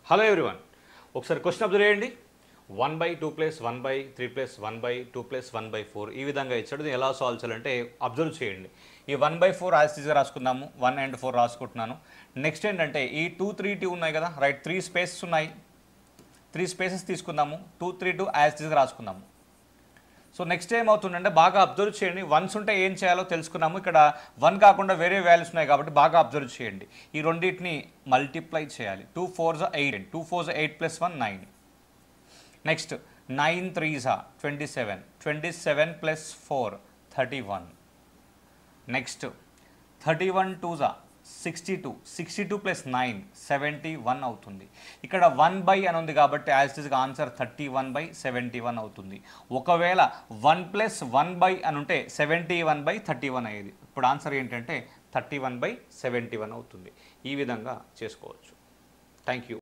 Hello everyone, ఒకసారి question observe చేయండి. 1/2 + 1/3 + 1/2 + 1/4 ఈ విధంగా ఇచ్చాడు. దీన్ని ఎలా సాల్వ్ చేయాలంటే అబ్జర్వ్ చేయండి. ఈ 1/4 యాజ్ ఈజ్గా రాసుకుందాము. 1 and 4 రాసుకుంటున్నాను. నెక్స్ట్ ఏంటంటే ఈ 2, 3, 2 ఉన్నాయి కదా, రైట్. 3 స్పేసెస్ ఉన్నాయి. 3 స్పేసెస్ తీసుకుందాము. 2, 3, 2 యాజ్ ఈజ్గా రాసుకుందాము. సో నెక్స్ట్ ఏమవుతుందంటే బాగా అబ్జర్వ్ చేయండి. వన్స్ ఉంటే ఏం చేయాలో తెలుసుకున్నాము. ఇక్కడ 1 కాకుండా వేరే వాల్యూస్ ఉన్నాయి కాబట్టి బాగా అబ్జర్వ్ చేయండి. ఈ రెండింటిని మల్టిప్లై చేయాలి. 2 4s 8, 2 4s 8 + 1 9. Next 9 3s 27, 27 + 4 31. Next 31 2s 62, 62 + 9 71 అవుతుంది. ఇక్కడ 1/, అని ఉంది కాబట్టి యాజ్ ఇట్ ఈస్గా ఆన్సర్ 31/71 అవుతుంది. ఒకవేళ 1 + 1/, అని ఉంటే 71/31 అయ్యేది. ఇప్పుడు ఆన్సర్ ఏంటంటే 31/71 అవుతుంది. ఈ విధంగా చేసుకోవచ్చు. Thank you.